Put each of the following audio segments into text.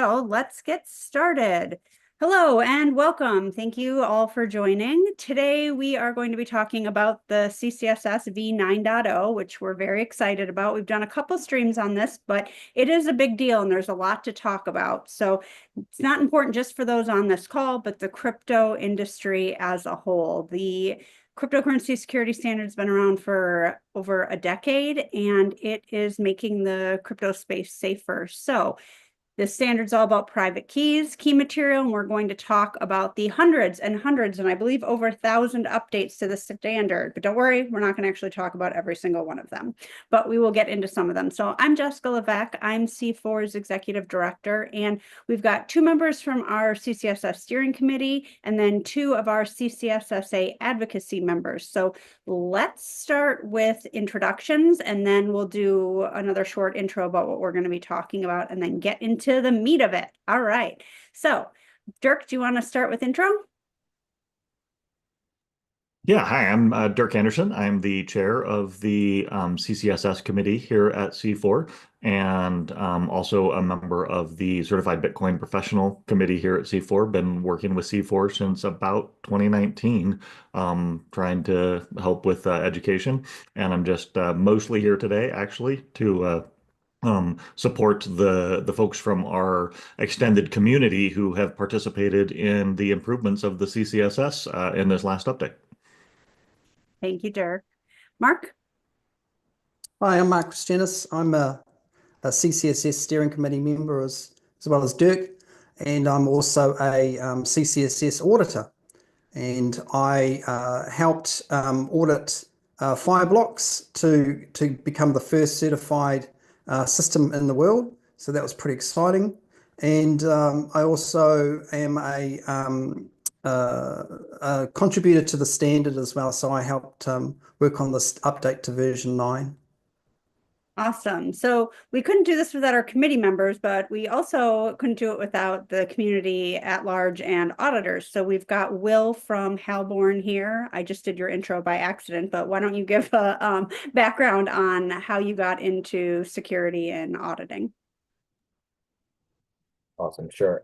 So let's get started. Hello and welcome. Thank you all for joining. Today we are going to be talking about the CCSS v9.0, which we're very excited about. We've done a couple streams on this, but it is a big deal and there's a lot to talk about. So it's not important just for those on this call, but the crypto industry as a whole. The cryptocurrency security standard has been around for over a decade, and it is making the crypto space safer. So this standard's all about private keys, key material, and we're going to talk about the hundreds and hundreds, and I believe over 1,000 updates to the standard. But don't worry, we're not going to actually talk about every single one of them, but we will get into some of them. So I'm Jessica Levesque. I'm C4's Executive Director, and we've got 2 members from our CCSS Steering Committee, and then 2 of our CCSSA Advocacy members. So let's start with introductions, and then we'll do another short intro about what we're going to be talking about, and then get into the meat of it. All right. So, Dirk, do you want to start with intro? Yeah, hi, I'm Dirk Anderson. I'm the chair of the CCSS committee here at C4 and also a member of the Certified Bitcoin Professional Committee here at C4. Been working with C4 since about 2019, trying to help with education. And I'm just mostly here today, actually, to support the folks from our extended community who have participated in the improvements of the CCSS in this last update. Thank you, Dirk. Mark? Hi, I'm Mark Christianis. I'm a CCSS Steering Committee member as well as Dirk, and I'm also a CCSS auditor. And I helped audit Fireblocks to become the first certified system in the world. So that was pretty exciting. And I also am a contributor to the standard as well. So I helped work on this update to version 9. Awesome. So we couldn't do this without our committee members, but we also couldn't do it without the community at large and auditors. So we've got Will from Halborn here. I just did your intro by accident, but why don't you give a background on how you got into security and auditing? Awesome, sure.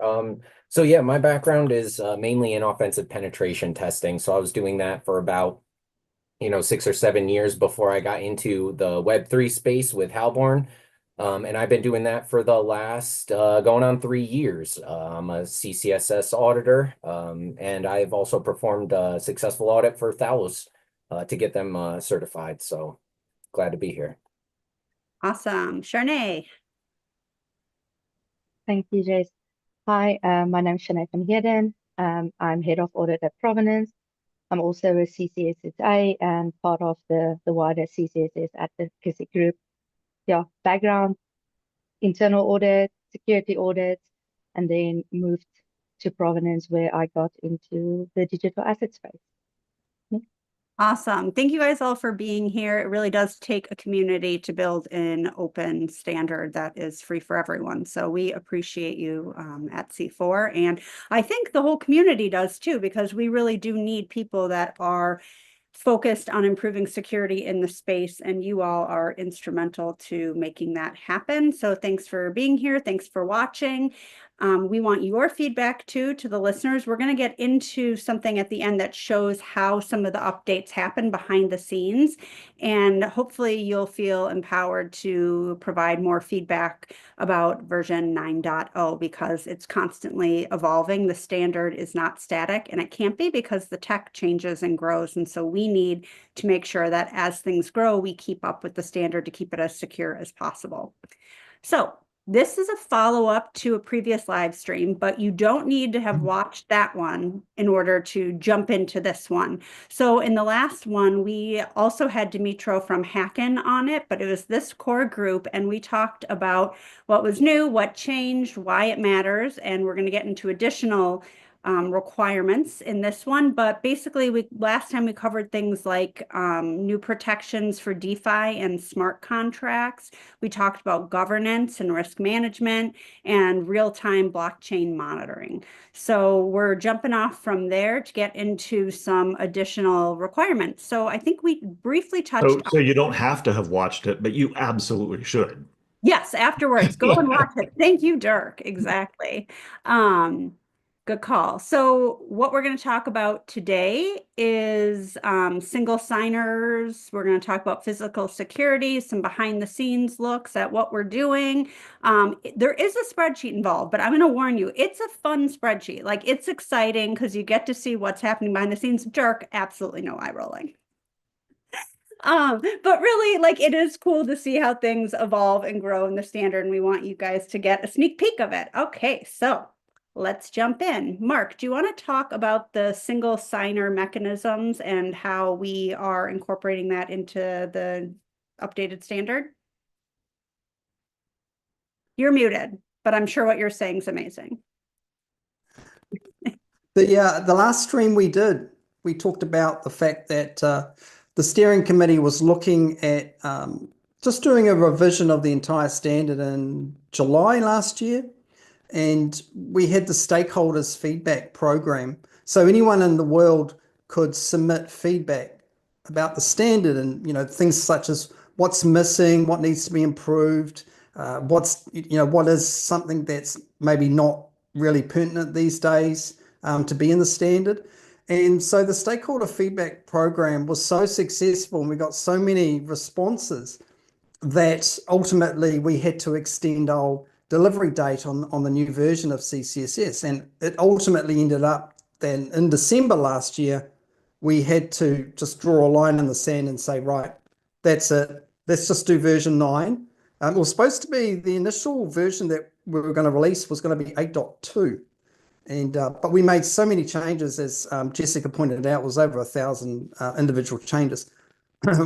So yeah, my background is mainly in offensive penetration testing. So I was doing that for about 6 or 7 years before I got into the Web3 space with Halborn. And I've been doing that for the last going on 3 years. I'm a CCSS auditor, and I've also performed a successful audit for Thalos to get them certified. So glad to be here. Awesome. Sharnay. Thank you, Jace. Hi, my name is Shanae van Heerden. I'm head of audit at Provenance. I'm also a CCSSA and part of the wider CCSS Advocacy Group. Yeah, background, internal audit, security audits, and then moved to Provenance where I got into the digital asset space. Awesome. Thank you guys all for being here. It really does take a community to build an open standard that is free for everyone. So we appreciate you at C4. And I think the whole community does too, because we really do need people that are focused on improving security in the space, and you all are instrumental to making that happen. So thanks for being here. Thanks for watching. We want your feedback too to the listeners. We're going to get into something at the end that shows how some of the updates happen behind the scenes, and hopefully you'll feel empowered to provide more feedback about version 9.0 because it's constantly evolving. The standard is not static, and it can't be because the tech changes and grows, and so we need to make sure that as things grow, we keep up with the standard to keep it as secure as possible. So this is a follow-up to a previous live stream, but you don't need to have watched that one in order to jump into this one. So in the last one, we also had Dimitro from Hacken on it, but it was this core group, and we talked about what was new, what changed, why it matters, and we're going to get into additional requirements in this one. But basically, last time we covered things like new protections for DeFi and smart contracts. We talked about governance and risk management and real-time blockchain monitoring. So we're jumping off from there to get into some additional requirements. So I think we briefly touched So you don't have to have watched it, but you absolutely should. Yes, afterwards, go and Yeah. watch it. Thank you, Dirk. Exactly. Good call. So what we're going to talk about today is single signers. We're going to talk about physical security, some behind the scenes looks at what we're doing. There is a spreadsheet involved, but I'm going to warn you, it's a fun spreadsheet. Like it's exciting because you get to see what's happening behind the scenes. Dirk, absolutely no eye rolling. But really, like it is cool to see how things evolve and grow in the standard, and we want you guys to get a sneak peek of it. Okay, so let's jump in. Mark, do you want to talk about the single signer mechanisms and how we are incorporating that into the updated standard? You're muted, but I'm sure what you're saying is amazing. The last stream we did, we talked about the fact that the steering committee was looking at just doing a revision of the entire standard in July last year. And we had the stakeholders feedback program. So anyone in the world could submit feedback about the standard and, things such as what's missing, what needs to be improved, what is something that's maybe not really pertinent these days to be in the standard. And so the stakeholder feedback program was so successful and we got so many responses that ultimately we had to extend our delivery date on the new version of CCSS. And it ultimately ended up then in December last year, we had to just draw a line in the sand and say, right, that's it. Let's just do version 9. It was supposed to be the initial version that we were going to release was going to be 8.2. And but we made so many changes, as Jessica pointed out, was over 1,000 individual changes.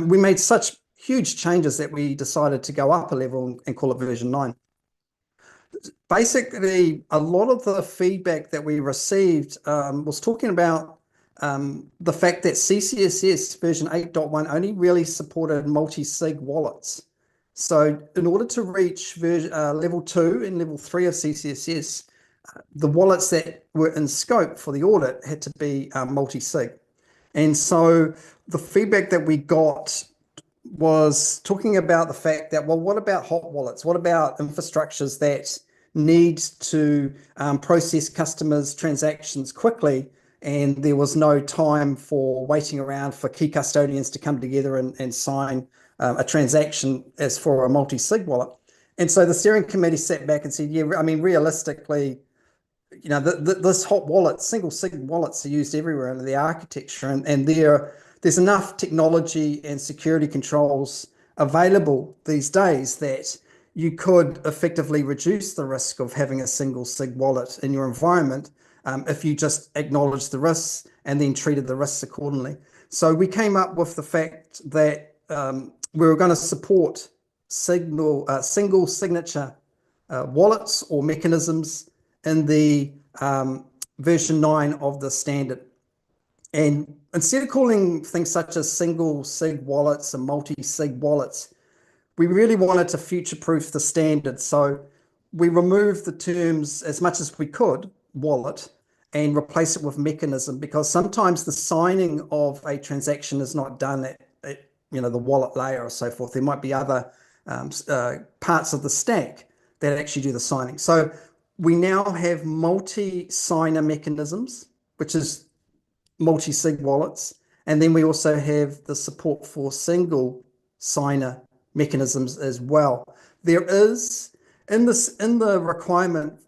We made such huge changes that we decided to go up a level and call it version 9. Basically, a lot of the feedback that we received was talking about the fact that CCSS version 8.1 only really supported multi-sig wallets. So in order to reach level 2 and level 3 of CCSS, the wallets that were in scope for the audit had to be multi-sig. And so the feedback that we got was talking about the fact that, well, what about hot wallets? What about infrastructures that need to process customers' transactions quickly? And there was no time for waiting around for key custodians to come together and sign a transaction as for a multi-sig wallet. And so the steering committee sat back and said, yeah, I mean, realistically, this hot wallet, single sig wallets are used everywhere in the architecture, and there's enough technology and security controls available these days that you could effectively reduce the risk of having a single sig wallet in your environment if you just acknowledge the risks and then treated the risks accordingly. So we came up with the fact that we were going to support single signature wallets or mechanisms in the version 9 of the standard. And instead of calling things such as single sig wallets and multi-sig wallets, we really wanted to future-proof the standard. So we removed the terms as much as we could, wallet, and replace it with mechanism, because sometimes the signing of a transaction is not done at the wallet layer or so forth. There might be other parts of the stack that actually do the signing. So we now have multi-signer mechanisms, which is multi-sig wallets. And then we also have the support for single signer mechanisms as well. There is in the requirement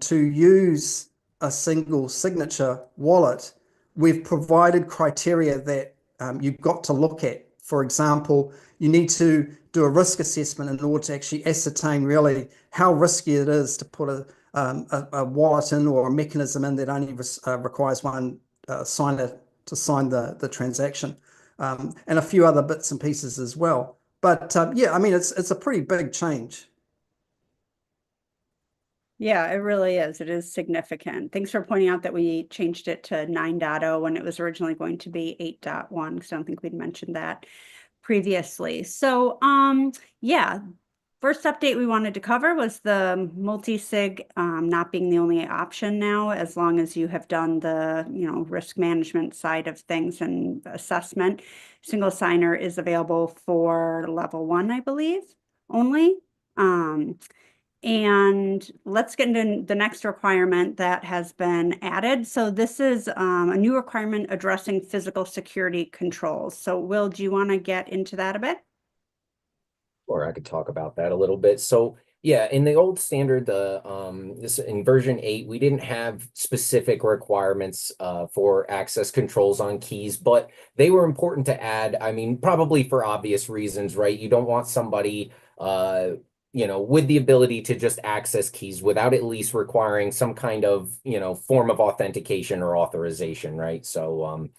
to use a single signature wallet, we've provided criteria that you've got to look at. For example, you need to do a risk assessment in order to actually ascertain really how risky it is to put a wallet in or a mechanism in that only requires one signer to sign the transaction, and a few other bits and pieces as well. But yeah, I mean, it's a pretty big change. Yeah, it really is. It is significant. Thanks for pointing out that we changed it to 9.0 when it was originally going to be 8.1, because I don't think we'd mentioned that previously. So, yeah, first update we wanted to cover was the multi-sig not being the only option now, as long as you have done the risk management side of things and assessment. Single signer is available for level 1, I believe, only. And let's get into the next requirement that has been added. So this is a new requirement addressing physical security controls. So Will, do you want to get into that a bit? Or I could talk about that a little bit. So yeah, in the old standard, this in version 8, we didn't have specific requirements for access controls on keys, but they were important to add. I mean, probably for obvious reasons, right? You don't want somebody with the ability to just access keys without at least requiring some kind of, form of authentication or authorization, right? So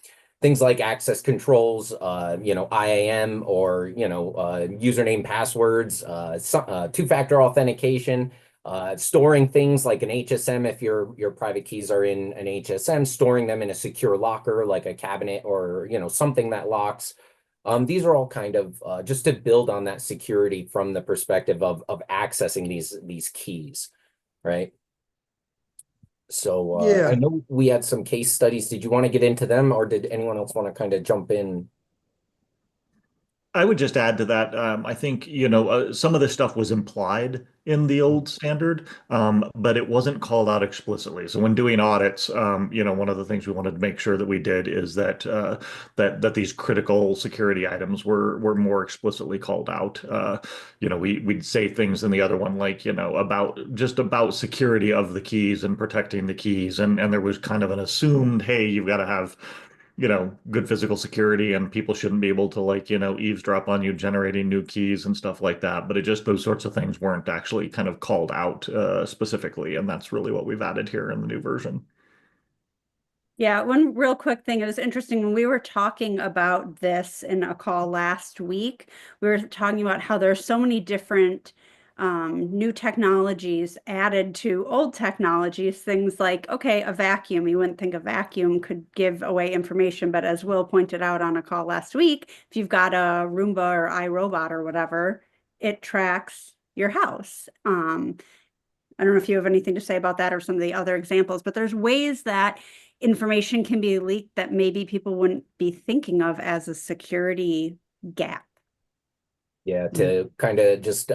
things like access controls, IAM or, username passwords, two-factor authentication, storing things like an HSM if your private keys are in an HSM, storing them in a secure locker like a cabinet or, something that locks. These are all kind of just to build on that security from the perspective of accessing these keys, right? So I Yeah. know we had some case studies. Did you want to get into them, or did anyone else want to kind of jump in? I would just add to that. I think, some of this stuff was implied in the old standard, but it wasn't called out explicitly. So when doing audits, one of the things we wanted to make sure that we did is that that these critical security items were more explicitly called out. We'd say things in the other one like, about security of the keys and protecting the keys, and there was kind of an assumed, hey, you've got to have good physical security and people shouldn't be able to eavesdrop on you generating new keys and stuff like that. But it just those sorts of things weren't actually kind of called out specifically. And that's really what we've added here in the new version. Yeah, one real quick thing. It was interesting when we were talking about this in a call last week, we were talking about how there's so many different new technologies added to old technologies, things like, okay, a vacuum. You wouldn't think a vacuum could give away information, but as Will pointed out on a call last week, if you've got a Roomba or iRobot or whatever, it tracks your house. I don't know if you have anything to say about that or some of the other examples, but there's ways that information can be leaked that maybe people wouldn't be thinking of as a security gap. Yeah, to kind of just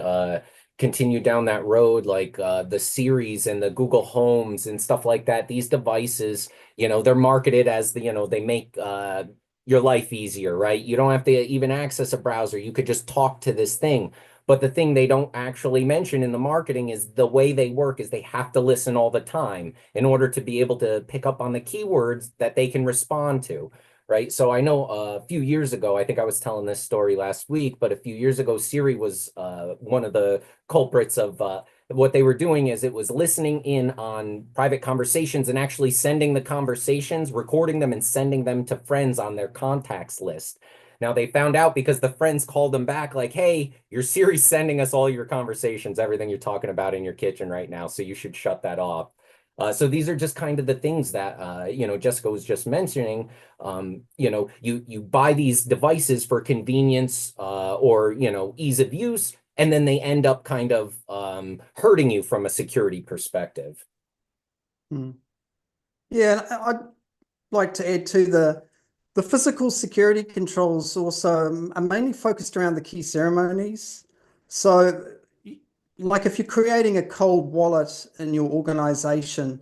continue down that road, like the Siris and the Google Homes and stuff like that. These devices, they're marketed as they make your life easier, right? You don't have to even access a browser. You could just talk to this thing. But the thing they don't actually mention in the marketing is the way they work is they have to listen all the time in order to be able to pick up on the keywords that they can respond to. Right. So I know a few years ago, I think I was telling this story last week, but a few years ago, Siri was one of the culprits of what they were doing is it was listening in on private conversations and actually sending the conversations, recording them and sending them to friends on their contacts list. Now they found out because the friends called them back like, hey, your Siri's sending us all your conversations, everything you're talking about in your kitchen right now. So you should shut that off. So these are just kind of the things that, Jessica was just mentioning. You buy these devices for convenience or, ease of use, and then they end up kind of hurting you from a security perspective. Yeah, I'd like to add to the physical security controls also are mainly focused around the key ceremonies. So like if you're creating a cold wallet in your organization,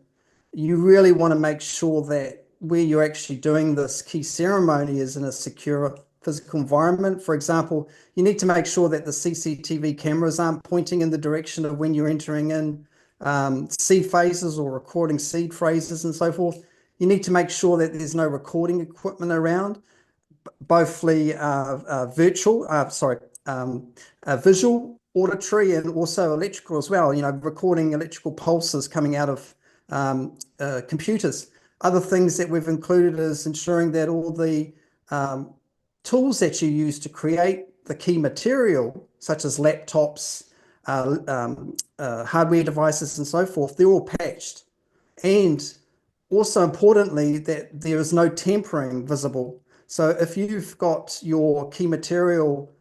you really want to make sure that where you're actually doing this key ceremony is in a secure physical environment. For example, you need to make sure that the CCTV cameras aren't pointing in the direction of when you're entering in seed phrases or recording seed phrases and so forth. You need to make sure that there's no recording equipment around, both visual, auditory, and also electrical as well, recording electrical pulses coming out of computers. Other things that we've included is ensuring that all the tools that you use to create the key material, such as laptops, hardware devices, and so forth, they're all patched. And also importantly, that there is no tampering visible. So if you've got your key material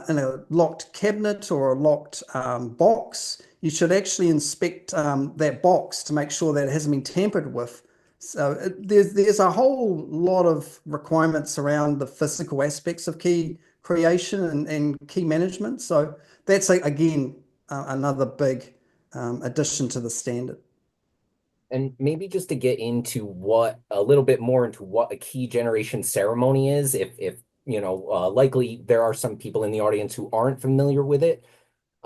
in a locked cabinet or a locked box, you should actually inspect that box to make sure that it hasn't been tampered with. So there's a whole lot of requirements around the physical aspects of key creation and key management. So that's, again, another big addition to the standard. And maybe just to get into a little bit more into what a key generation ceremony is, if likely there are some people in the audience who aren't familiar with it.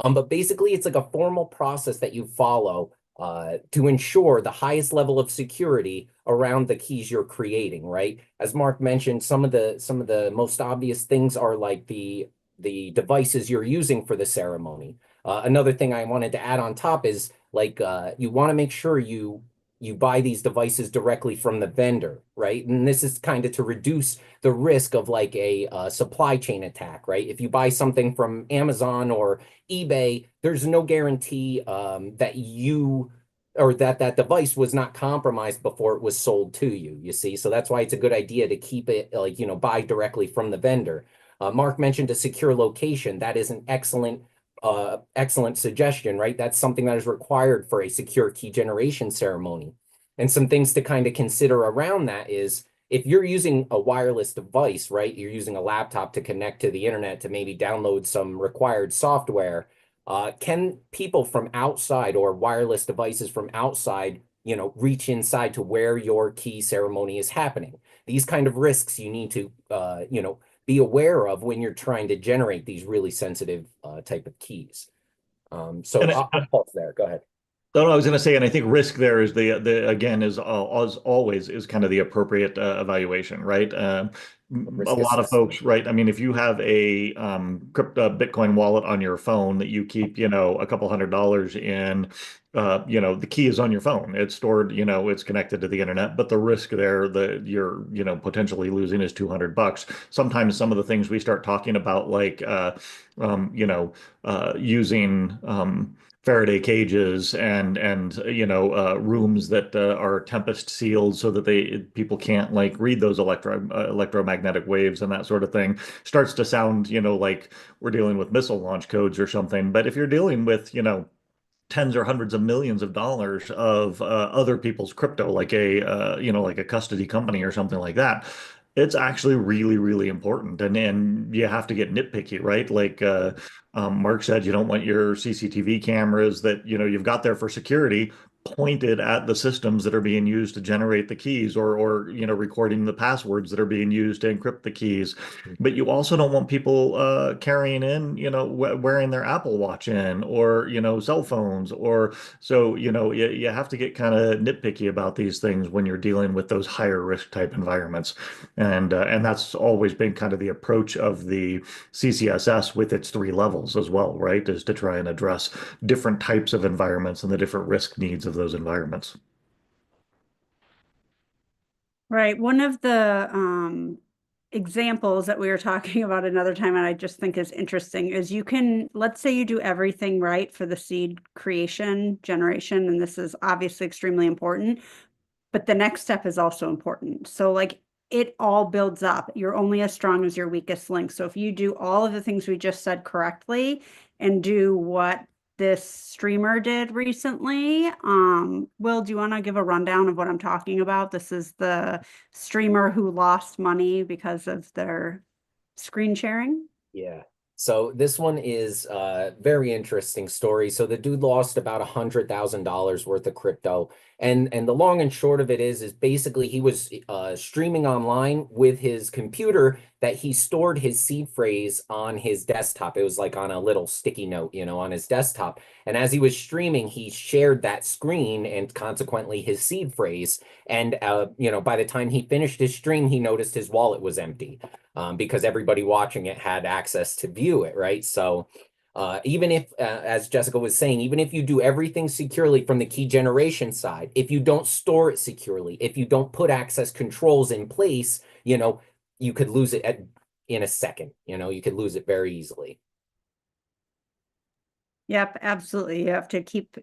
But basically, it's like a formal process that you follow to ensure the highest level of security around the keys you're creating, right? As Mark mentioned, some of the most obvious things are like the devices you're using for the ceremony. Another thing I wanted to add on top is like you want to make sure you buy these devices directly from the vendor, right? And this is kind of to reduce the risk of like a supply chain attack, right? If you buy something from Amazon or eBay, there's no guarantee that you or that device was not compromised before it was sold to you, you see? So that's why it's a good idea to keep it like, buy directly from the vendor. Mark mentioned a secure location. That is an excellent suggestion, right? That's something that is required for a secure key generation ceremony. And some things to kind of consider around that is if you're using a wireless device, right? You're using a laptop to connect to the internet to maybe download some required software. Can people from outside or wireless devices from outside, reach inside to where your key ceremony is happening? These kind of risks you need to, be aware of when you're trying to generate these really sensitive type of keys. So And I'll pause there. Go ahead. No, I was going to say, and I think risk there is the again is as always is kind of the appropriate evaluation, right? A Risk lot of assessment. folks, right? I mean, if you have a crypto Bitcoin wallet on your phone that you keep, a couple $100 in, the key is on your phone. It's stored, it's connected to the internet, but the risk there that you're, potentially losing is $200. Sometimes some of the things we start talking about, like, using Faraday cages and rooms that are tempest sealed so that people can't like read those electromagnetic waves and that sort of thing starts to sound like we're dealing with missile launch codes or something. But if you're dealing with tens or hundreds of millions of dollars of other people's crypto, like like a custody company or something like that, it's actually really, really important. And you have to get nitpicky, right? Like Mark said, you don't want your CCTV cameras that you've got there for security pointed at the systems that are being used to generate the keys, or recording the passwords that are being used to encrypt the keys. But you also don't want people carrying in, wearing their Apple Watch in, or cell phones, or so you have to get kind of nitpicky about these things when you're dealing with those higher risk type environments. And that's always been kind of the approach of the CCSS with its three levels as well, right? Is to try and address different types of environments and the different risk needs of those environments. Right. One of the examples that we were talking about another time, and I just think is interesting, is let's say you do everything right for the seed creation generation, and this is obviously extremely important, but the next step is also important. So like it all builds up. You're only as strong as your weakest link. So if you do all of the things we just said correctly and do what this streamer did recently, Will, do you want to give a rundown of what I'm talking about? This is the streamer who lost money because of their screen sharing. Yeah. So this one is a very interesting story. So the dude lost about $100,000 worth of crypto. And the long and short of it is basically he was streaming online with his computer that he stored his seed phrase on his desktop. It was like on a little sticky note, on his desktop. And as he was streaming, he shared that screen and consequently his seed phrase. And, by the time he finished his stream, he noticed his wallet was empty. Because everybody watching it had access to view it, right? So even if, as Jessica was saying, even if you do everything securely from the key generation side, if you don't store it securely, if you don't put access controls in place, you could lose it in a second. You could lose it very easily. Yep, absolutely. You have to keep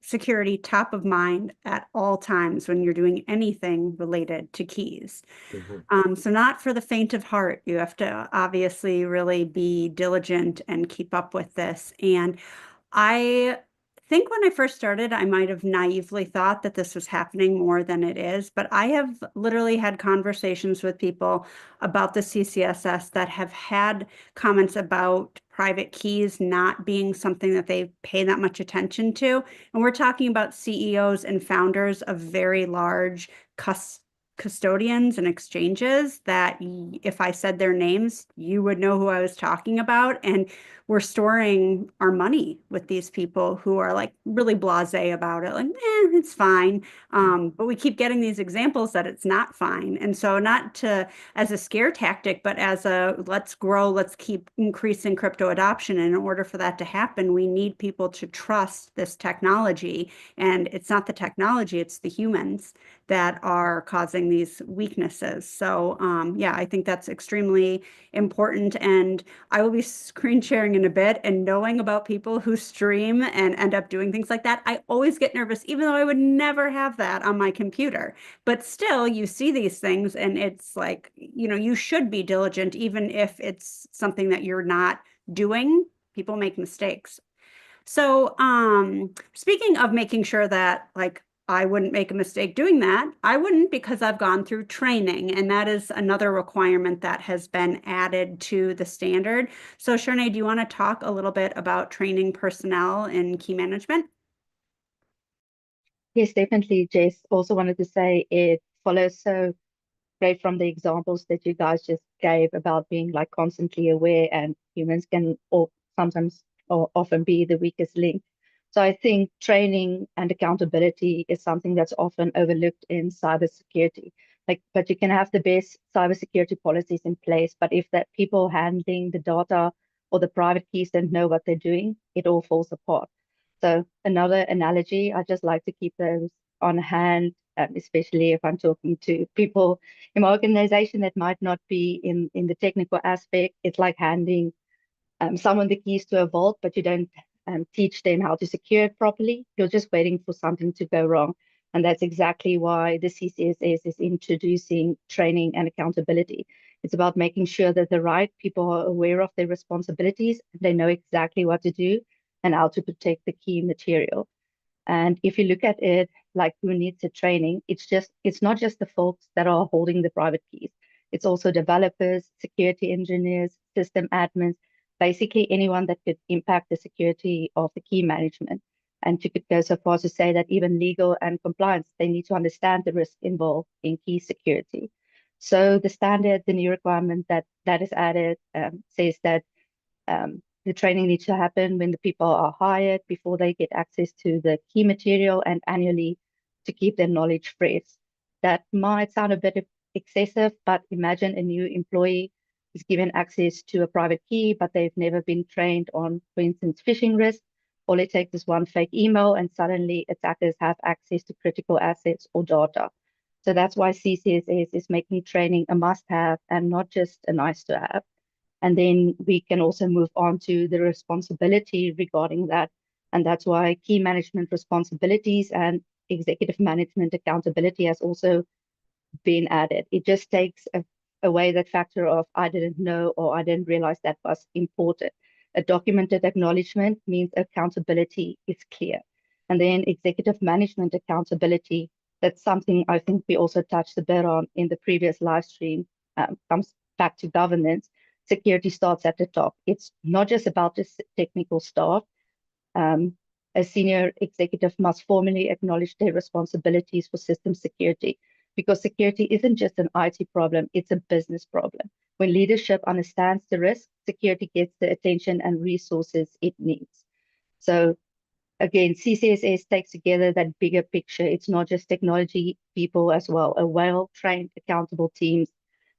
security top of mind at all times when you're doing anything related to keys. So not for the faint of heart. You have to obviously really be diligent and keep up with this. And I think when I first started, I might have naively thought that this was happening more than it is, but I have literally had conversations with people about the CCSS that have had comments about private keys not being something that they pay that much attention to. And we're talking about CEOs and founders of very large custodians and exchanges that if I said their names, you would know who I was talking about. And we're storing our money with these people who are like really blasé about it, like, it's fine. But we keep getting these examples that it's not fine. And so not to as a scare tactic, but as a let's grow, let's keep increasing crypto adoption. And in order for that to happen, we need people to trust this technology. And it's not the technology, it's the humans that are causing these weaknesses. So yeah, I think that's extremely important. And I will be screen sharing in a bit, and knowing about people who stream and end up doing things like that, I always get nervous, even though I would never have that on my computer. But still, you see these things and it's like, you should be diligent, even if it's something that you're not doing. People make mistakes. So speaking of making sure that like I wouldn't make a mistake doing that, I wouldn't, because I've gone through training, and that is another requirement that has been added to the standard. So Shernay, do you want to talk a little bit about training personnel in key management? Yes, definitely, Jess. Also wanted to say it follows so great from the examples that you guys just gave about being like constantly aware, and humans can sometimes or often be the weakest link. So I think training and accountability is something that's often overlooked in cybersecurity. But you can have the best cybersecurity policies in place, but if that people handling the data or the private keys don't know what they're doing, it all falls apart. So another analogy, I just like to keep those on hand, especially if I'm talking to people in my organization that might not be in the technical aspect. It's like handing someone the keys to a vault, but you don't teach them how to secure it properly. You're just waiting for something to go wrong. And that's exactly why the CCSS is introducing training and accountability. It's about making sure that the right people are aware of their responsibilities, and they know exactly what to do and how to protect the key material. And if you look at it like who needs the training, it's not just the folks that are holding the private keys. It's also developers, security engineers, system admins, basically anyone that could impact the security of the key management. And you could go so far as to say that even legal and compliance, they need to understand the risk involved in key security. So the standard, the new requirement that is added says that the training needs to happen when the people are hired, before they get access to the key material, and annually to keep their knowledge fresh. That might sound a bit excessive, but imagine a new employee is given access to a private key, but they've never been trained on, for instance, phishing risk. All it takes is one fake email, and suddenly attackers have access to critical assets or data. So that's why CCSS is making training a must-have and not just a nice-to-have. And then we can also move on to the responsibility regarding that. And that's why key management responsibilities and executive management accountability has also been added. It just takes away that factor of I didn't know or I didn't realize that was important. A documented acknowledgement means accountability is clear. And then executive management accountability, that's something I think we also touched a bit on in the previous live stream, comes back to governance. Security starts at the top. It's not just about the technical staff. A senior executive must formally acknowledge their responsibilities for system security, because security isn't just an IT problem, it's a business problem. When leadership understands the risk, security gets the attention and resources it needs. So again, CCSS takes together that bigger picture. It's not just technology people as well. A well-trained, accountable teams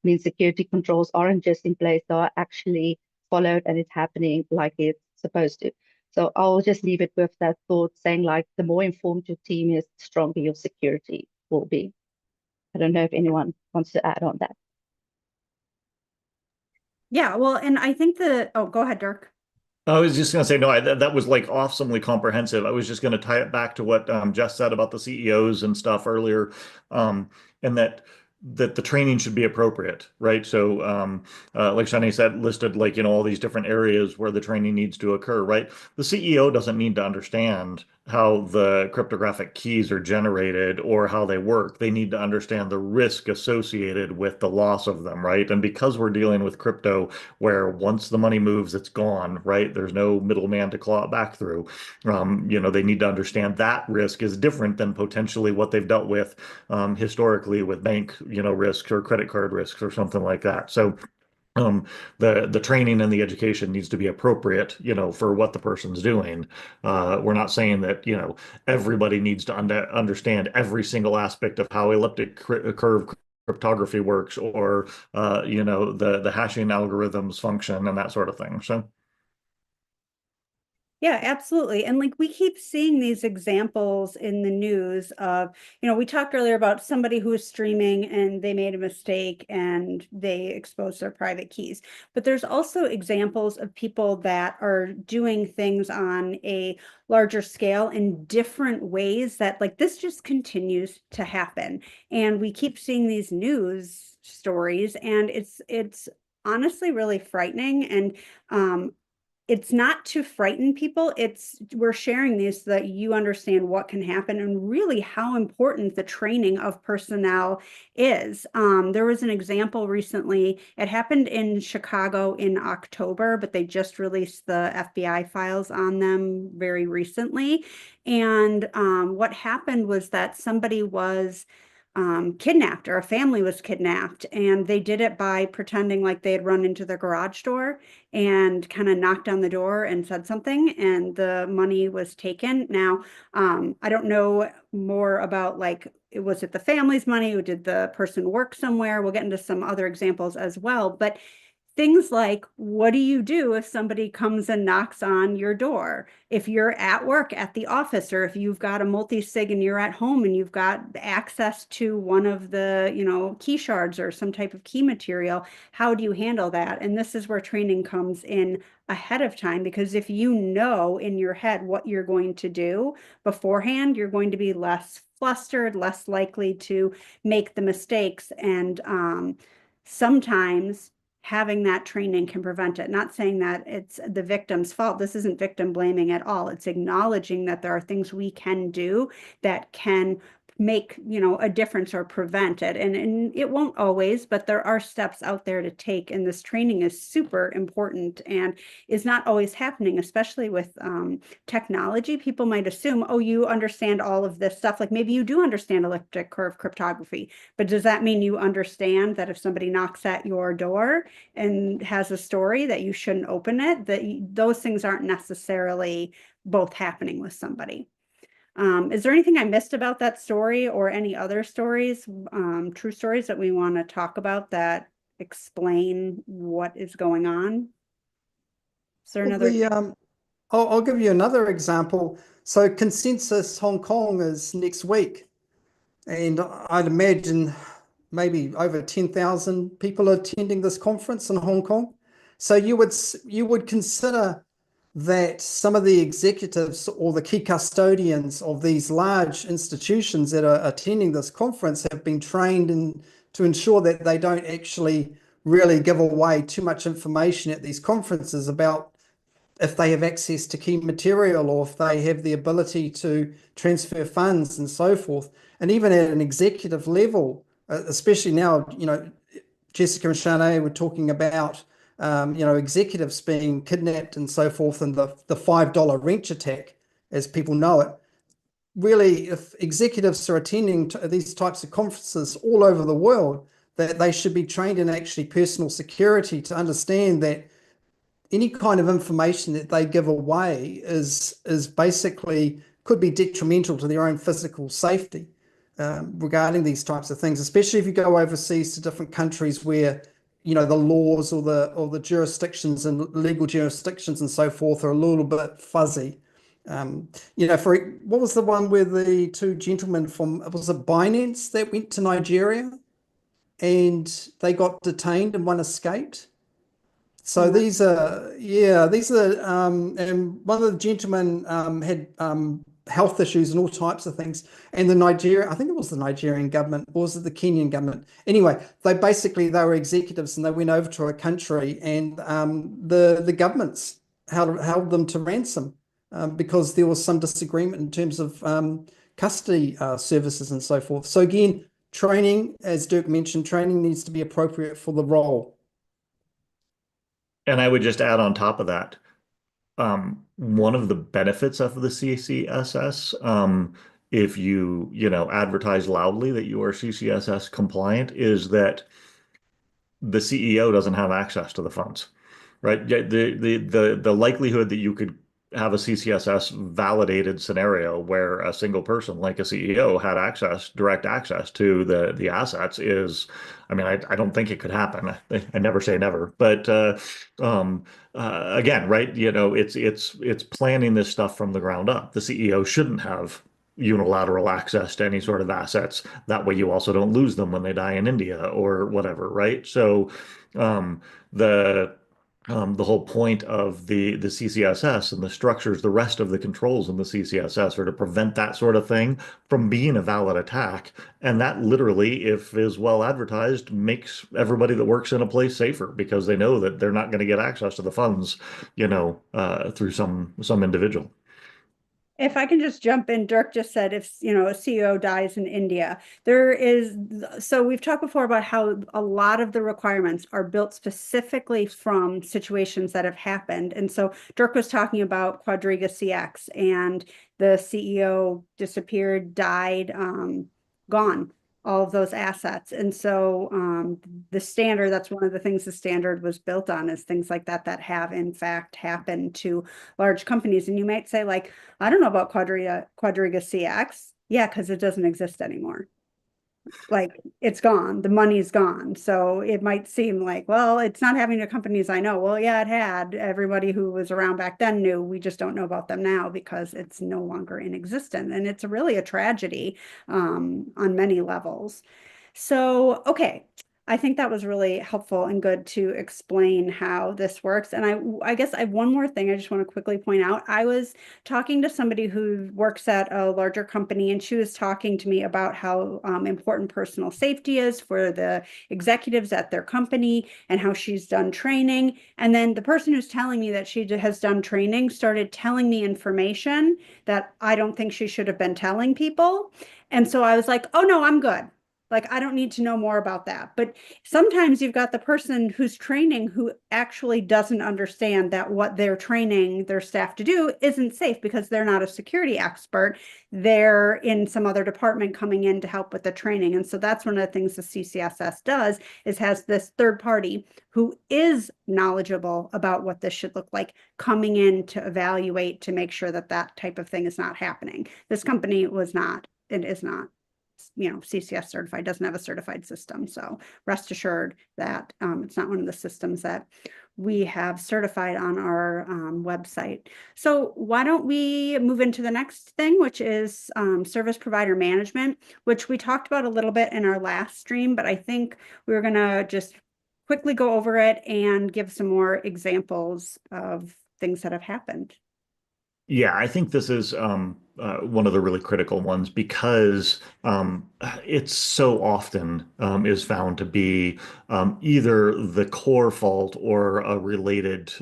means security controls aren't just in place, they are actually followed, and it's happening like it's supposed to. So I'll just leave it with that thought, saying like the more informed your team is, the stronger your security will be. I don't know if anyone wants to add on that. Yeah, well, and I think oh, go ahead, Dirk. I was just going to say, no, that was like awesomely comprehensive. I was just going to tie it back to what Jess said about the CEOs and stuff earlier, and that the training should be appropriate, right? So, like Shani said, listed like, all these different areas where the training needs to occur, right? The CEO doesn't need to understand how the cryptographic keys are generated or how they work. They need to understand the risk associated with the loss of them, right? And because we're dealing with crypto, where once the money moves, it's gone, right? There's no middleman to claw it back through. They need to understand that risk is different than potentially what they've dealt with historically with bank, risks or credit card risks or something like that. So um, the training and the education needs to be appropriate, for what the person's doing. We're not saying that, everybody needs to understand every single aspect of how elliptic curve cryptography works or, the hashing algorithms function and that sort of thing. So. Yeah, absolutely. And like we keep seeing these examples in the news of, we talked earlier about somebody who was streaming and they made a mistake and they exposed their private keys. But there's also examples of people that are doing things on a larger scale in different ways that like this just continues to happen. And we keep seeing these news stories and it's honestly really frightening. And it's not to frighten people. We're sharing these so that you understand what can happen and really how important the training of personnel is. There was an example recently. It happened in Chicago in October, but they just released the FBI files on them very recently. And what happened was that somebody was kidnapped, or a family was kidnapped, and they did it by pretending like they had run into the garage door and kind of knocked on the door and said something, and the money was taken. Now, I don't know more about like, was it the family's money, or did the person work somewhere? We'll get into some other examples as well, but things like, what do you do if somebody comes and knocks on your door? If you're at work at the office, or if you've got a multi-sig and you're at home and you've got access to one of the, key shards or some type of key material, how do you handle that? And this is where training comes in ahead of time, because if you know in your head what you're going to do beforehand, you're going to be less flustered, less likely to make the mistakes. And sometimes having that training can prevent it. Not saying that it's the victim's fault. This isn't victim blaming at all. It's acknowledging that there are things we can do that can make, a difference or prevent it. And it won't always, but there are steps out there to take. And this training is super important and is not always happening, especially with technology. People might assume, oh, you understand all of this stuff. Like maybe you do understand elliptic curve cryptography, but does that mean you understand that if somebody knocks at your door and has a story that you shouldn't open it, that those things aren't necessarily both happening with somebody? Is there anything I missed about that story, or any other stories, true stories that we want to talk about that explain what is going on? Is there another? I'll give you another example. So Consensus Hong Kong is next week, and I'd imagine maybe over 10,000 people attending this conference in Hong Kong. So you would consider that some of the executives or the key custodians of these large institutions that are attending this conference have been trained to ensure that they don't actually really give away too much information at these conferences about if they have access to key material or if they have the ability to transfer funds and so forth. And even at an executive level, especially now, Jessica and Shanae were talking about, executives being kidnapped and so forth, and the $5 wrench attack, as people know it. Really, if executives are attending these types of conferences all over the world, that they should be trained in actually personal security to understand that any kind of information that they give away is basically could be detrimental to their own physical safety regarding these types of things, especially if you go overseas to different countries where the laws or the jurisdictions and legal jurisdictions and so forth are a little bit fuzzy. For what was the one where the two gentlemen from, was it Binance, that went to Nigeria and they got detained and one escaped? So these are, and one of the gentlemen had health issues and all types of things. And I think it was the Nigerian government, or was it the Kenyan government? Anyway, they were executives and they went over to a country, and the governments held them to ransom because there was some disagreement in terms of custody services and so forth. So again, training, as Dirk mentioned, training needs to be appropriate for the role. And I would just add on top of that, one of the benefits of the CCSS, if you advertise loudly that you are CCSS compliant, is that the CEO doesn't have access to the funds, right? Yeah, the likelihood that you could have a CCSS validated scenario where a single person like a CEO had direct access to the assets is, I mean, I don't think it could happen. I never say never, but again, right? It's planning this stuff from the ground up. The CEO shouldn't have unilateral access to any sort of assets. That way you also don't lose them when they die in India or whatever, right? So um, the the whole point of the CCSS and the structures, the rest of the controls in the CCSS are to prevent that sort of thing from being a valid attack. And that literally, if is well advertised, makes everybody that works in a place safer because they know that they're not going to get access to the funds, through some individual. If I can just jump in, Dirk just said if, a CEO dies in India, so we've talked before about how a lot of the requirements are built specifically from situations that have happened. And so Dirk was talking about Quadriga CX and the CEO disappeared, died, gone, all of those assets. And so the standard, that's one of the things the standard was built on, is things like that have in fact happened to large companies. And you might say, like, I don't know about Quadriga CX. Yeah, because it doesn't exist anymore. Like, it's gone, the money's gone. So it might seem like, well, it's not having the companies I know. Well, yeah, it had. Everybody who was around back then knew. We just don't know about them now because it's no longer in existence. And it's really a tragedy on many levels. So, okay. I think that was really helpful and good to explain how this works. And I guess I have one more thing I just want to quickly point out. I was talking to somebody who works at a larger company, and she was talking to me about how important personal safety is for the executives at their company and how she's done training. And then the person who's telling me that she has done training started telling me information that I don't think she should have been telling people. And so I was like, oh no, I'm good. Like, I don't need to know more about that. But sometimes you've got the person who's training who actually doesn't understand that what they're training their staff to do isn't safe because they're not a security expert. They're in some other department coming in to help with the training. And so that's one of the things the CCSS does, is has this third party who is knowledgeable about what this should look like coming in to evaluate to make sure that that type of thing is not happening. This company was not, it is not, CCS certified, doesn't have a certified system. So rest assured that it's not one of the systems that we have certified on our website. So why don't we move into the next thing, which is service provider management, which we talked about a little bit in our last stream, but I think we're going to just quickly go over it and give some more examples of things that have happened. Yeah, I think this is one of the really critical ones because it's so often is found to be either the core fault or a related,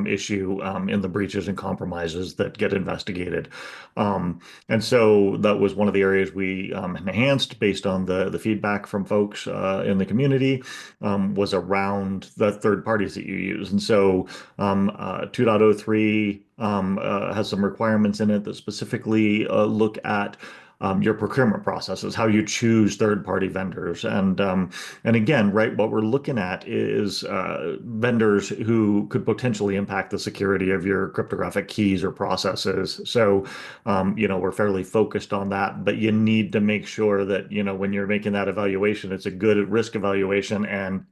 issue in the breaches and compromises that get investigated. And so that was one of the areas we enhanced based on the feedback from folks in the community, was around the third parties that you use. And so 2.03 has some requirements in it that specifically look at your procurement processes, how you choose third-party vendors, and again, right, what we're looking at is vendors who could potentially impact the security of your cryptographic keys or processes. So, we're fairly focused on that, but you need to make sure that when you're making that evaluation, it's a good risk evaluation and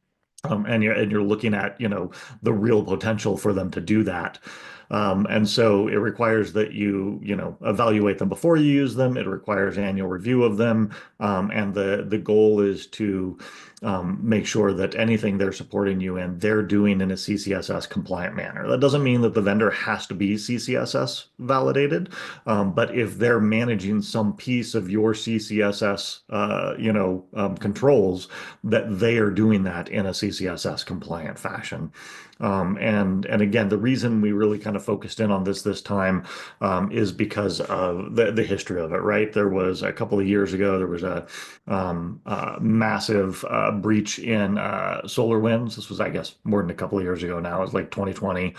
you're looking at the real potential for them to do that. And so it requires that you evaluate them before you use them. It requires annual review of them, and the goal is to make sure that anything they're supporting you in, they're doing in a CCSS compliant manner. That doesn't mean that the vendor has to be CCSS validated, but if they're managing some piece of your CCSS, controls, that they are doing that in a CCSS compliant fashion. And again, the reason we really kind of focused in on this time is because of the history of it, right? There was a couple of years ago, there was a massive breach in SolarWinds. This was, I guess, more than a couple of years ago now. It was like 2020.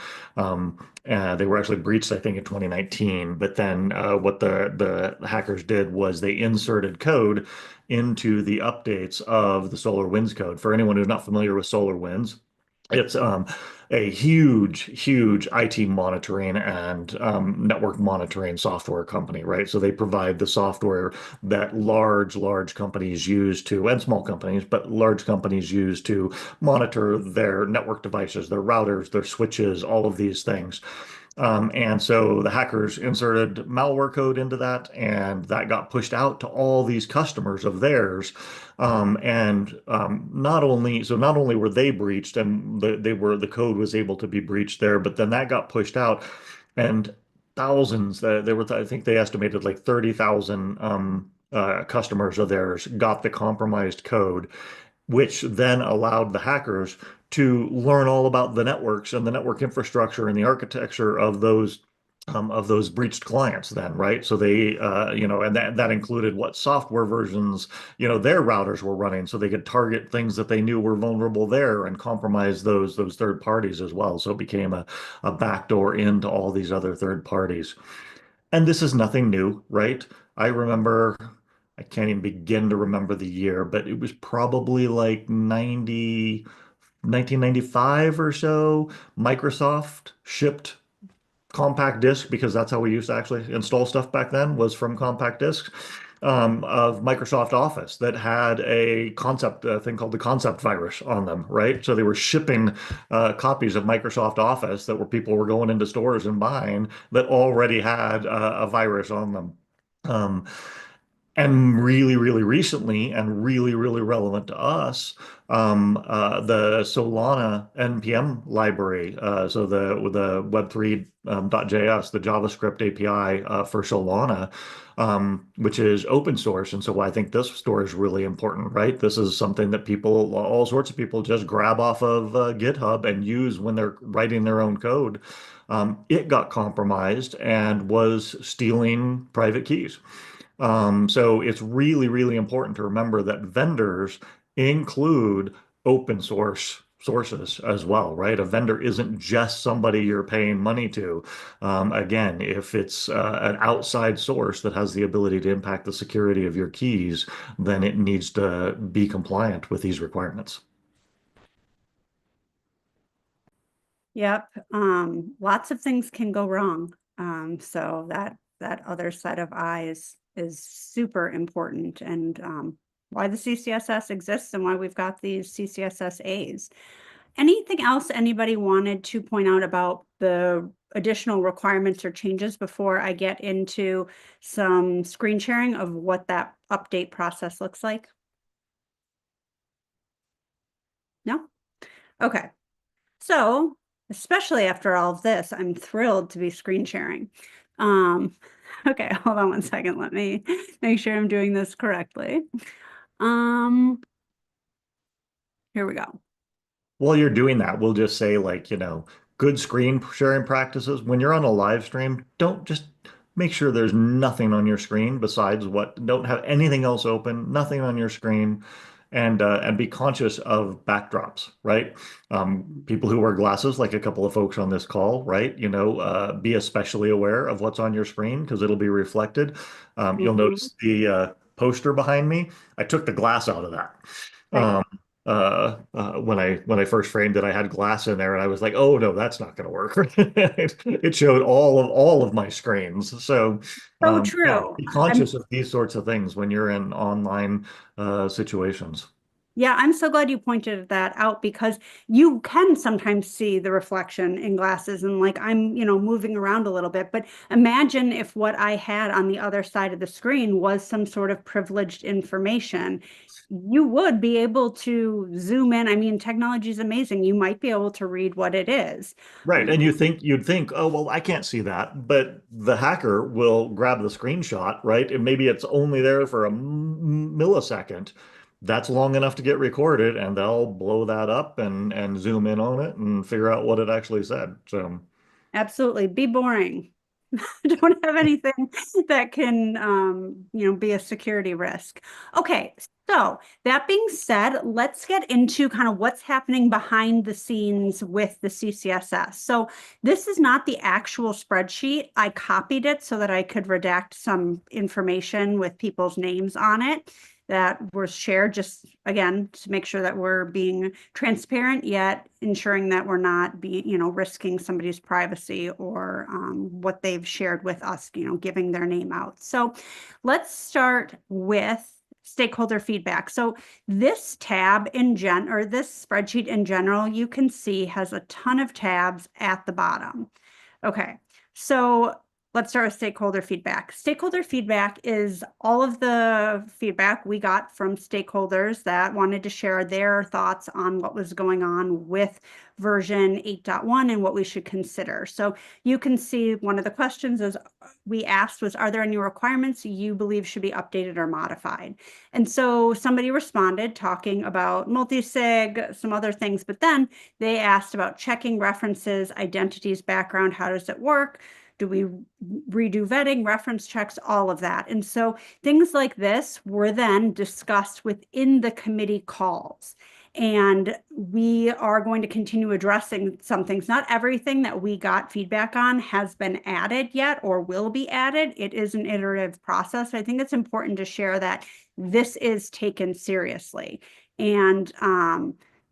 They were actually breached, I think, in 2019. But then what the hackers did was they inserted code into the updates of the SolarWinds code. For anyone who's not familiar with SolarWinds, it's a huge IT monitoring and network monitoring software company, right? So they provide the software that large companies use to, and small companies, but large companies use to monitor their network devices, their routers, their switches, all of these things. And so the hackers inserted malware code into that, and that got pushed out to all these customers of theirs. Not only were they breached, and the code was able to be breached there, but then that got pushed out, and thousands. I think they estimated like 30,000 customers of theirs got the compromised code, which then allowed the hackers to learn all about the networks and the network infrastructure and the architecture of those breached clients then, right? So they, and that included what software versions, their routers were running, so they could target things that they knew were vulnerable there and compromise those third parties as well. So it became a backdoor into all these other third parties. And this is nothing new, right? I remember, I can't even begin to remember the year, but it was probably like 1995 or so. Microsoft shipped compact disc, because that's how we used to actually install stuff back then, was from compact discs, of Microsoft Office that had a thing called the concept virus on them, right? So they were shipping copies of Microsoft Office that people were going into stores and buying that already had a virus on them. Um, and really recently, and really relevant to us, the Solana NPM library, so the Web3 .js, the JavaScript API for Solana, which is open source. And so I think this story is really important, right? This is something that all sorts of people just grab off of GitHub and use when they're writing their own code. It got compromised and was stealing private keys. So it's really important to remember that vendors include open source sources as well, right? A vendor isn't just somebody you're paying money to. Again, if it's an outside source that has the ability to impact the security of your keys, then it needs to be compliant with these requirements. Yep. Lots of things can go wrong. So that other set of eyes is super important, and why the CCSS exists and why we've got these CCSS A's. Anything else anybody wanted to point out about the additional requirements or changes before I get into some screen sharing of what that update process looks like? No? Okay. So, especially after all of this, I'm thrilled to be screen sharing. Okay, hold on one second. Let me make sure I'm doing this correctly. Here we go. While you're doing that, we'll just say, like, good screen sharing practices. When you're on a live stream, don't just make sure there's nothing on your screen besides don't have anything else open, nothing on your screen, and be conscious of backdrops, right? People who wear glasses, like a couple of folks on this call, right? Be especially aware of what's on your screen because it'll be reflected. You'll notice the poster behind me. I took the glass out of that. Right. When I first framed it, I had glass in there, and I was like, "Oh no, that's not going to work." It showed all of my screens. So, So yeah, true. be conscious of these sorts of things when you're in online situations. Yeah, I'm so glad you pointed that out, because you can sometimes see the reflection in glasses, and like I'm, moving around a little bit, but imagine if what I had on the other side of the screen was some sort of privileged information. You would be able to zoom in. I mean, technology is amazing. You might be able to read what it is. Right. And you'd think, oh, well, I can't see that. But the hacker will grab the screenshot, right? And maybe it's only there for a millisecond. that's long enough to get recorded, and they'll blow that up and zoom in on it and figure out what it actually said. So Absolutely. Be boring. Don't have anything that can, be a security risk. Okay, so that being said, let's get into kind of what's happening behind the scenes with the CCSS. So this is not the actual spreadsheet. I copied it so that I could redact some information with people's names on it that was shared, just again to make sure that we're being transparent, yet ensuring that we're not risking somebody's privacy or what they've shared with us, giving their name out. So let's start with stakeholder feedback. So this tab or this spreadsheet in general, you can see has a ton of tabs at the bottom. Okay, so let's start with stakeholder feedback. Stakeholder feedback is all of the feedback we got from stakeholders that wanted to share their thoughts on what was going on with version 8.1 and what we should consider. So you can see one of the questions we asked was, are there any requirements you believe should be updated or modified? And so somebody responded talking about multi-sig, some other things, but then they asked about checking references, identities, background, how does it work? Do we redo vetting, reference checks, all of that? And so things like this were then discussed within the committee calls. And we are going to continue addressing some things. Not everything that we got feedback on has been added yet or will be added. It is an iterative process. I think it's important to share that this is taken seriously. And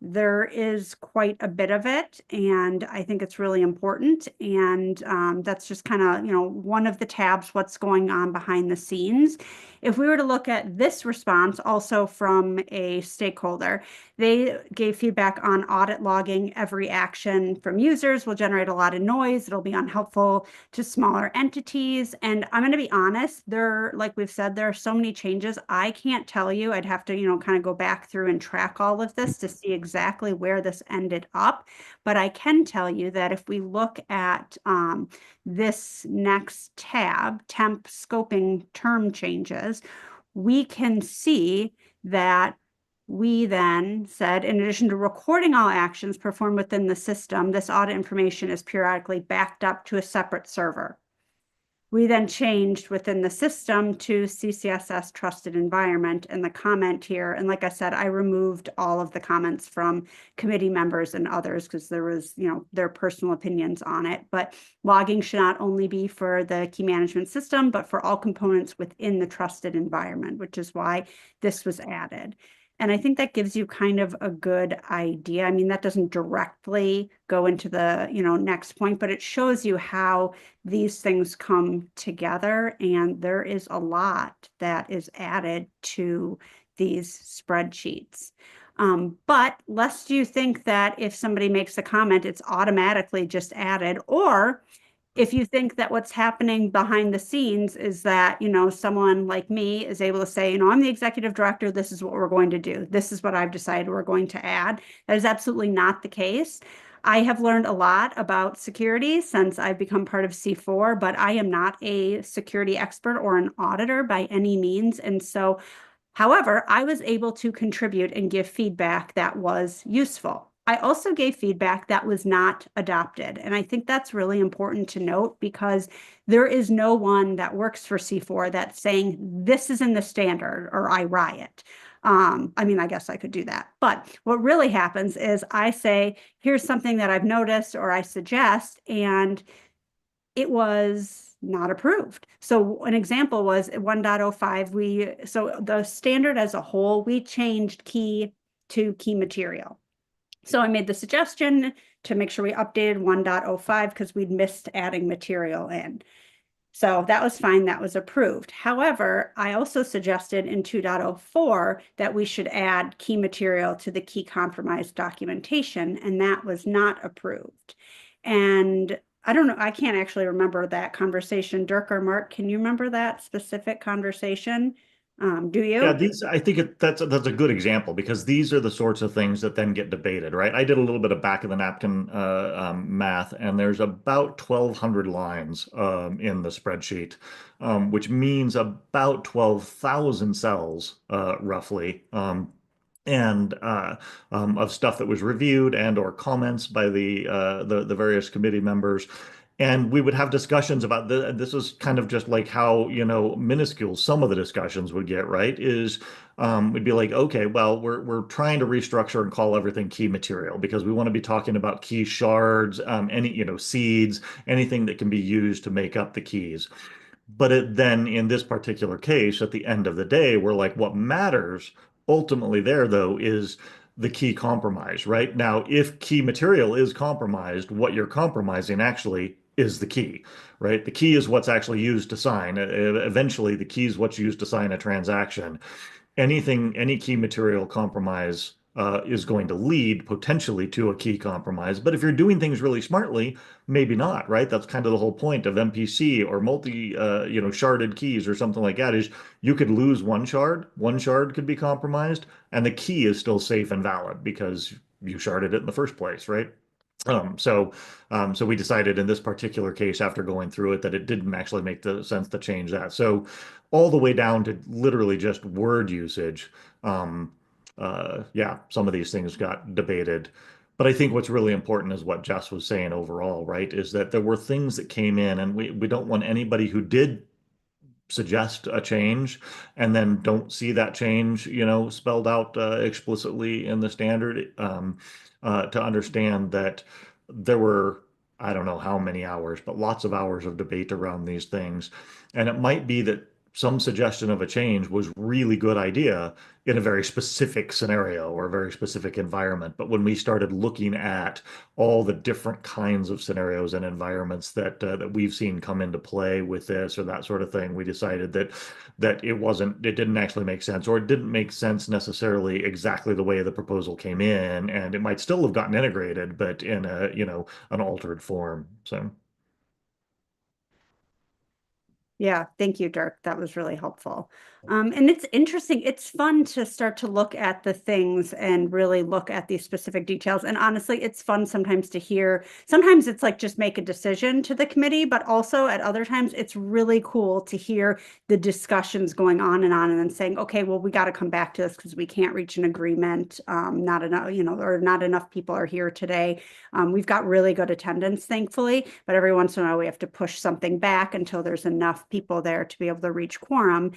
there is quite a bit of it, and I think it's really important. And that's just kind of, one of the tabs, what's going on behind the scenes. If we were to look at this response also from a stakeholder, they gave feedback on audit logging. Every action from users will generate a lot of noise. It'll be unhelpful to smaller entities. And I'm going to be honest, like we've said, there are so many changes. I can't tell you. I'd have to, kind of go back through and track all of this to see exactly where this ended up. But I can tell you that if we look at this next tab, temp scoping term changes, we can see that we then said, in addition to recording all actions performed within the system, this audit information is periodically backed up to a separate server. We then changed within the system to CCSS trusted environment and the comment here. And like I said, I removed all of the comments from committee members and others because there was, their personal opinions on it. But logging should not only be for the key management system, but for all components within the trusted environment, which is why this was added. And I think that gives you kind of a good idea. I mean, that doesn't directly go into the, next point, but it shows you how these things come together. And there is a lot that is added to these spreadsheets. But lest you think that if somebody makes a comment, it's automatically just added, or if you think that what's happening behind the scenes is that, someone like me is able to say, I'm the executive director, this is what we're going to do. This is what I've decided we're going to add. That is absolutely not the case. I have learned a lot about security since I've become part of C4, but I am not a security expert or an auditor by any means. And so, however, I was able to contribute and give feedback that was useful. I also gave feedback that was not adopted. And I think that's really important to note because there is no one that works for C4 that's saying this is in the standard or I riot. I mean, I guess I could do that. But what really happens is I say, here's something that I've noticed or I suggest, and it was not approved. So an example was 1.05, so the standard as a whole, we changed key to key material. So I made the suggestion to make sure we updated 1.05 because we'd missed adding material in. So that was fine, that was approved. However, I also suggested in 2.04 that we should add key material to the key compromise documentation, and that was not approved. And I don't know, I can't actually remember that conversation. Dirk or Mark, can you remember that specific conversation? Do you? Yeah, I think that's a good example because these are the sorts of things that then get debated, right? I did a little bit of back of the napkin math, and there's about 1,200 lines in the spreadsheet, which means about 12,000 cells roughly and of stuff that was reviewed and or comments by the various committee members. And we would have discussions about this was kind of just like how, minuscule some of the discussions would get, right? We'd be like, okay, well, we're trying to restructure and call everything key material because we want to be talking about key shards, seeds, anything that can be used to make up the keys. But then in this particular case, at the end of the day, we're like, what matters ultimately there, though, is the key compromise, right? Now, if key material is compromised, what you're compromising actually is the key, right? The key is what's actually used to sign. Eventually, the key is what's used to sign a transaction. Any key material compromise is going to lead potentially to a key compromise. But if you're doing things really smartly, maybe not, right? That's kind of the whole point of MPC or sharded keys or something like that is you could lose one shard could be compromised, and the key is still safe and valid because you sharded it in the first place, right? So we decided in this particular case, after going through it, that it didn't actually make the sense to change that. So all the way down to literally just word usage. Yeah, some of these things got debated. But I think what's really important is what Jess was saying overall, right? Is that there were things that came in, and we don't want anybody who did suggest a change and then don't see that change, spelled out explicitly in the standard, to understand that there were, I don't know how many hours, but lots of hours of debate around these things. And it might be that some suggestion of a change was really good idea in a very specific scenario or a very specific environment. But when we started looking at all the different kinds of scenarios and environments that we've seen come into play with this or that sort of thing, we decided that it didn't actually make sense, or it didn't make sense necessarily exactly the way the proposal came in, and it might still have gotten integrated, but in an altered form. So. Yeah, thank you, Dirk. That was really helpful. And it's interesting. It's fun to start to look at the things and really look at these specific details. And honestly, it's fun sometimes to hear. Sometimes it's like just make a decision to the committee, but also at other times it's really cool to hear the discussions going on and then saying, okay, well, we got to come back to this because we can't reach an agreement. Not enough, or not enough people are here today. We've got really good attendance, thankfully, but every once in a while we have to push something back until there's enough people there to be able to reach quorum,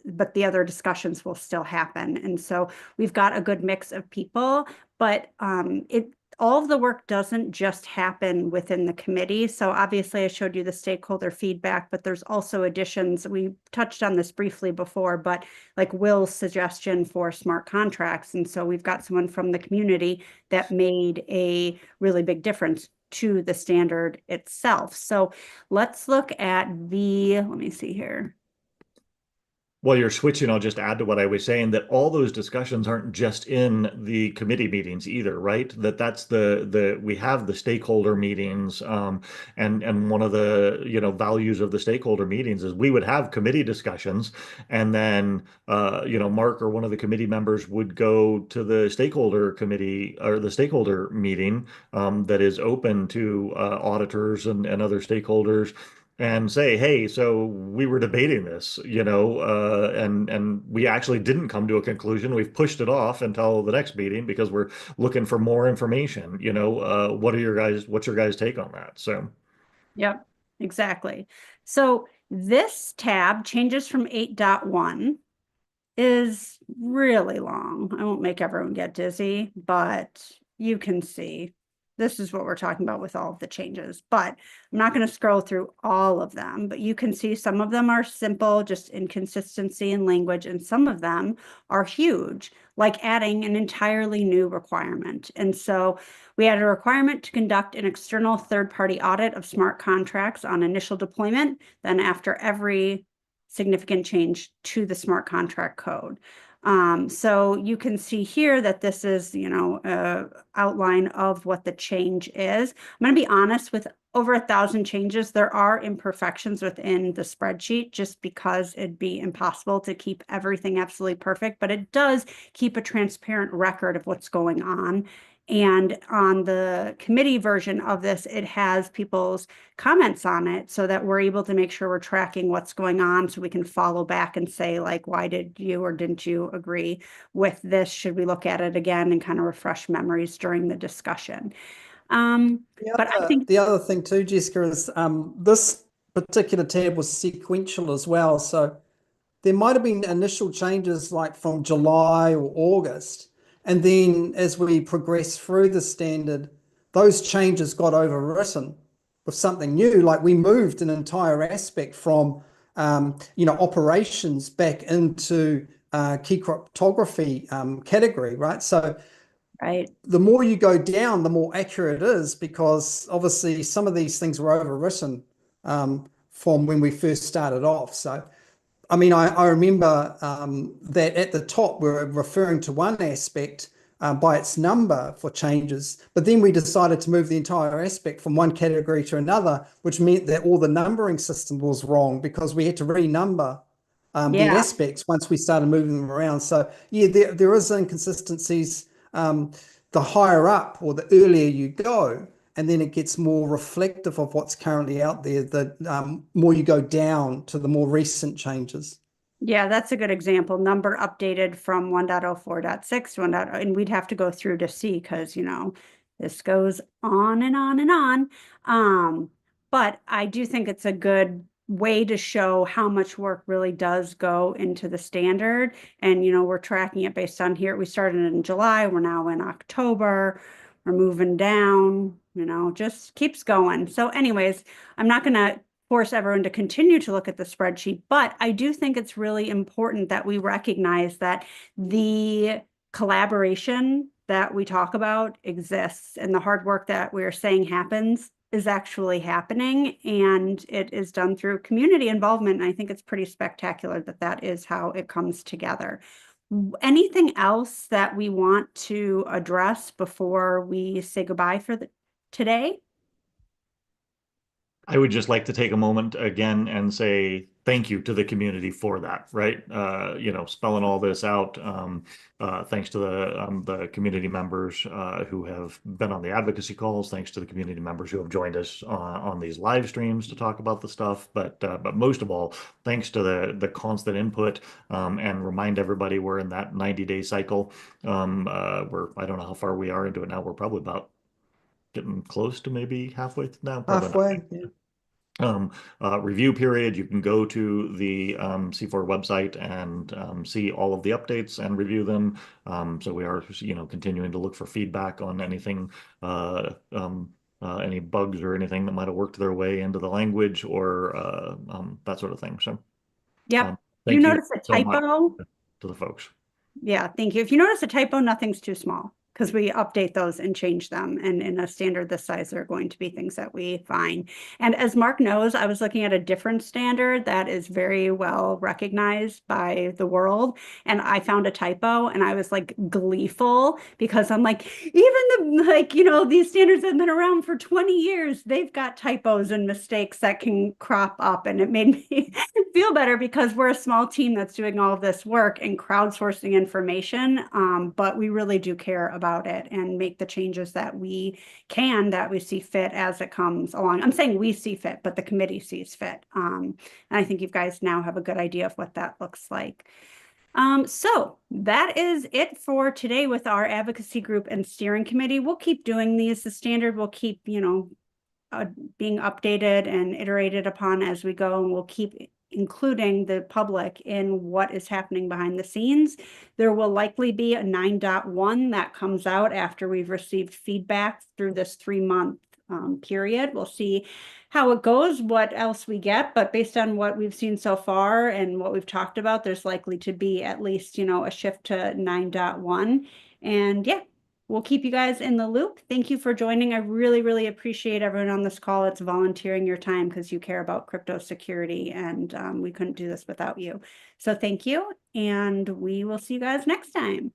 but the other discussions will still happen. And so we've got a good mix of people, but all of the work doesn't just happen within the committee. So obviously I showed you the stakeholder feedback, but there's also additions. We touched on this briefly before, but like Will's suggestion for smart contracts. And so we've got someone from the community that made a really big difference to the standard itself. So let's look at let me see here. While you're switching, I'll just add to what I was saying that all those discussions aren't just in the committee meetings either, right? That's we have the stakeholder meetings, and one of the values of the stakeholder meetings is we would have committee discussions, and then Mark or one of the committee members would go to the stakeholder committee or the stakeholder meeting that is open to auditors and other stakeholders, and say, hey, so we were debating this, and we actually didn't come to a conclusion. We've pushed it off until the next meeting because we're looking for more information. What's your guys' take on that? So. Yep, exactly. So this tab, changes from 8.1, is really long. I won't make everyone get dizzy, but you can see this is what we're talking about with all of the changes. But I'm not going to scroll through all of them, but you can see some of them are simple, just inconsistency in language, and some of them are huge, like adding an entirely new requirement. And so we added a requirement to conduct an external third-party audit of smart contracts on initial deployment, then after every significant change to the smart contract code. So you can see here that this is, outline of what the change is. I'm going to be honest, with over 1,000 changes, there are imperfections within the spreadsheet just because it'd be impossible to keep everything absolutely perfect, but it does keep a transparent record of what's going on And on the committee version of this, it has people's comments on it so that we're able to make sure we're tracking what's going on so we can follow back and say, like, why did you or didn't you agree with this? Should we look at it again and kind of refresh memories during the discussion? But I think the other thing too, Jessica, is this particular tab was sequential as well. So there might have been initial changes like from July or August. And then as we progressed through the standard, those changes got overwritten with something new. Like we moved an entire aspect from, operations back into key cryptography category, right? So right. the more you go down, the more accurate it is, because obviously some of these things were overwritten from when we first started off. So I mean, I remember that at the top we were referring to one aspect by its number for changes, but then we decided to move the entire aspect from one category to another, which meant that all the numbering system was wrong because we had to renumber the Yeah. aspects once we started moving them around. So yeah, there is inconsistencies. The higher up or the earlier you go, and then it gets more reflective of what's currently out there. The more you go down to the more recent changes. Yeah, that's a good example. Number updated from 1.04.6 to 1. And we'd have to go through to see because, this goes on and on and on. But I do think it's a good way to show how much work really does go into the standard. And, we're tracking it based on here. We started in July. We're now in October. We're moving down, just keeps going. So anyways, I'm not going to force everyone to continue to look at the spreadsheet, but I do think it's really important that we recognize that the collaboration that we talk about exists and the hard work that we're saying happens is actually happening, and it is done through community involvement. And I think it's pretty spectacular that that is how it comes together. Anything else that we want to address before we say goodbye for today? I would just like to take a moment again and say thank you to the community for that, right? Spelling all this out. Thanks to the community members who have been on the advocacy calls. Thanks to the community members who have joined us on these live streams to talk about the stuff. But most of all, thanks to the constant input and remind everybody we're in that 90-day cycle. I don't know how far we are into it now. We're probably about getting close to maybe halfway now. Probably not. Halfway, yeah. Review period. You can go to the C4 website and see all of the updates and review them. So we are, continuing to look for feedback on anything, any bugs or anything that might have worked their way into the language or that sort of thing. So, Yep. thank You you notice a so much typo? to the folks. Yeah, thank you. If you notice a typo, nothing's too small because we update those and change them. And in a standard this size, there are going to be things that we find. And as Mark knows, I was looking at a different standard that is very well recognized by the world. And I found a typo and I was like gleeful because I'm like, these standards have been around for 20 years. They've got typos and mistakes that can crop up. And it made me feel better because we're a small team that's doing all of this work and crowdsourcing information. But we really do care about it and make the changes that we see fit as it comes along. I'm saying we see fit, but the committee sees fit. And I think you guys now have a good idea of what that looks like. So that is it for today with our advocacy group and steering committee. We'll keep doing these. The standard will keep, being updated and iterated upon as we go, and we'll keep including the public in what is happening behind the scenes. There will likely be a 9.1 that comes out after we've received feedback through this 3-month period. We'll see how it goes, what else we get, but based on what we've seen so far and what we've talked about, there's likely to be at least, a shift to 9.1. And yeah, we'll keep you guys in the loop. Thank you for joining. I really, really appreciate everyone on this call. It's volunteering your time because you care about crypto security, and we couldn't do this without you. So thank you, and we will see you guys next time.